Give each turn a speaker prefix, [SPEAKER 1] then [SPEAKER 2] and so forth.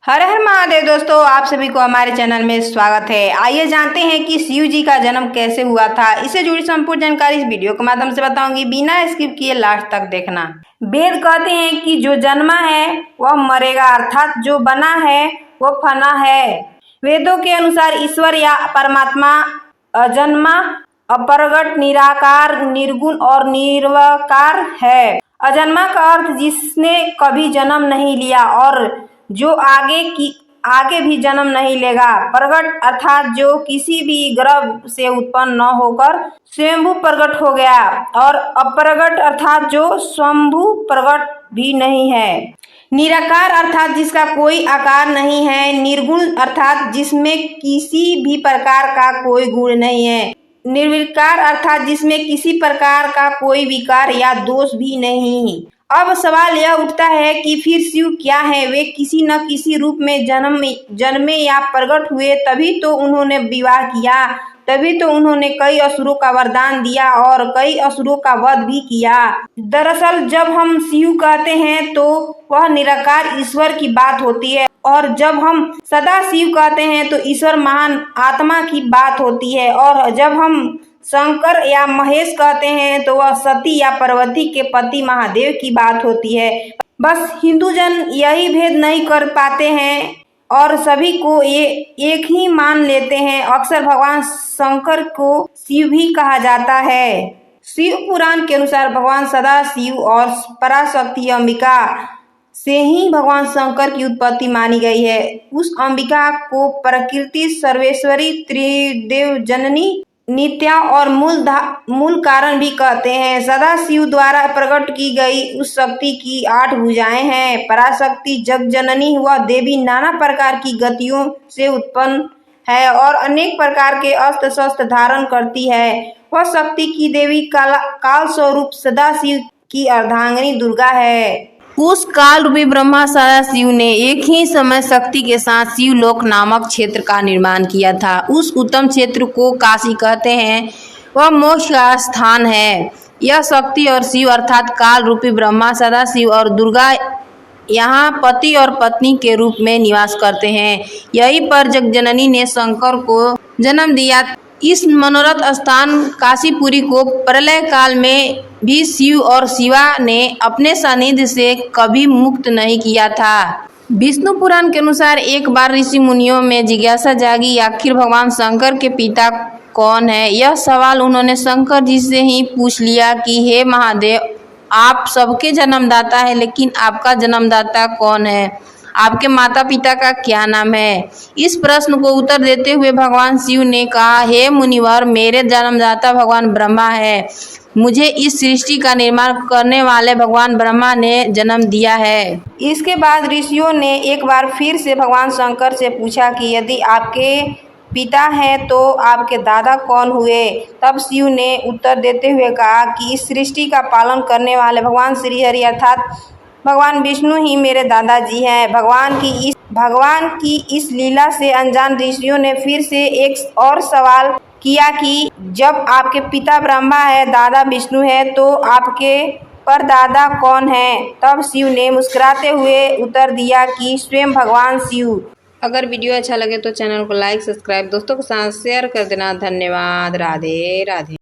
[SPEAKER 1] हर हर महादेव दोस्तों, आप सभी को हमारे चैनल में स्वागत है। आइए जानते हैं कि शिव जी का जन्म कैसे हुआ था। इससे जुड़ी संपूर्ण जानकारी इस वीडियो के माध्यम से बताऊंगी, बिना स्किप किए लास्ट तक देखना। वेद कहते हैं कि जो जन्मा है वह मरेगा, अर्थात जो बना है वह फना है। वेदों के अनुसार ईश्वर या परमात्मा अजन्मा, अपरगट, निराकार, निर्गुण और निर्विकार है। अजन्मा का अर्थ जिसने कभी जन्म नहीं लिया और जो आगे भी जन्म नहीं लेगा। प्रगट अर्थात जो किसी भी गर्भ से उत्पन्न न होकर स्वयंभू प्रकट हो गया, और अप्रगट अर्थात जो स्वयंभू प्रकट भी नहीं है। निराकार अर्थात जिसका कोई आकार नहीं है। निर्गुण अर्थात जिसमें किसी भी प्रकार का कोई गुण नहीं है। निर्विकार अर्थात जिसमें किसी प्रकार का कोई विकार या दोष भी नहीं। अब सवाल यह उठता है कि फिर शिव क्या है? वे किसी न किसी रूप में जन्मे या प्रकट हुए, तभी तो उन्होंने विवाह किया, तभी तो उन्होंने कई असुरों का वरदान दिया और कई असुरों का वध भी किया। दरअसल जब हम शिव कहते हैं तो वह निराकार ईश्वर की बात होती है, और जब हम सदा शिव कहते हैं तो ईश्वर महान आत्मा की बात होती है, और जब हम शंकर या महेश कहते हैं तो वह सती या पार्वती के पति महादेव की बात होती है। बस हिंदू जन यही भेद नहीं कर पाते हैं और सभी को ये एक ही मान लेते हैं। अक्सर भगवान शंकर को शिव भी कहा जाता है। शिव पुराण के अनुसार भगवान सदा शिव और पराशक्ति अंबिका से ही भगवान शंकर की उत्पत्ति मानी गई है। उस अंबिका को प्रकृति सर्वेश्वरी, त्रिदेव जननी, नित्या और मूल कारण भी कहते हैं। सदा शिव द्वारा प्रकट की गई उस शक्ति की 8 भुजाएं हैं। पराशक्ति जग जननी वह देवी नाना प्रकार की गतियों से उत्पन्न है और अनेक प्रकार के अस्त्र शस्त्र धारण करती है। वह शक्ति की देवी काल स्वरूप सदा शिव की अर्धांगिनी दुर्गा है। उस काल रूपी ब्रह्मा सदा शिव ने एक ही समय शक्ति के साथ शिवलोक नामक क्षेत्र का निर्माण किया था। उस उत्तम क्षेत्र को काशी कहते हैं। वह मोक्ष का स्थान है। यह शक्ति और शिव अर्थात काल रूपी ब्रह्मा, सदा शिव और दुर्गा यहाँ पति और पत्नी के रूप में निवास करते हैं। यहीं पर जगजननी ने शंकर को जन्म दिया। इस मनोरथ स्थान काशीपुरी को प्रलय काल में भी शिव और शिवा ने अपने सानिध्य से कभी मुक्त नहीं किया था। विष्णु पुराण के अनुसार एक बार ऋषि मुनियों में जिज्ञासा जागी, आखिर भगवान शंकर के पिता कौन है? यह सवाल उन्होंने शंकर जी से ही पूछ लिया कि हे महादेव, आप सबके जन्मदाता है, लेकिन आपका जन्मदाता कौन है? आपके माता पिता का क्या नाम है? इस प्रश्न को उत्तर देते हुए भगवान शिव ने कहा, हे मुनिवर, मेरे जन्मदाता भगवान ब्रह्मा है। मुझे इस सृष्टि का निर्माण करने वाले भगवान ब्रह्मा ने जन्म दिया है। इसके बाद ऋषियों ने एक बार फिर से भगवान शंकर से पूछा कि यदि आपके पिता हैं तो आपके दादा कौन हुए? तब शिव ने उत्तर देते हुए कहा कि इस सृष्टि का पालन करने वाले भगवान श्री हरि अर्थात भगवान विष्णु ही मेरे दादाजी हैं। भगवान की इस लीला से अनजान ऋषियों ने फिर से एक और सवाल किया कि जब आपके पिता ब्रह्मा है, दादा विष्णु है, तो आपके परदादा कौन है? तब शिव ने मुस्कुराते हुए उत्तर दिया कि स्वयं भगवान शिव। अगर वीडियो अच्छा लगे तो चैनल को लाइक, सब्सक्राइब, दोस्तों के साथ शेयर कर देना। धन्यवाद। राधे राधे।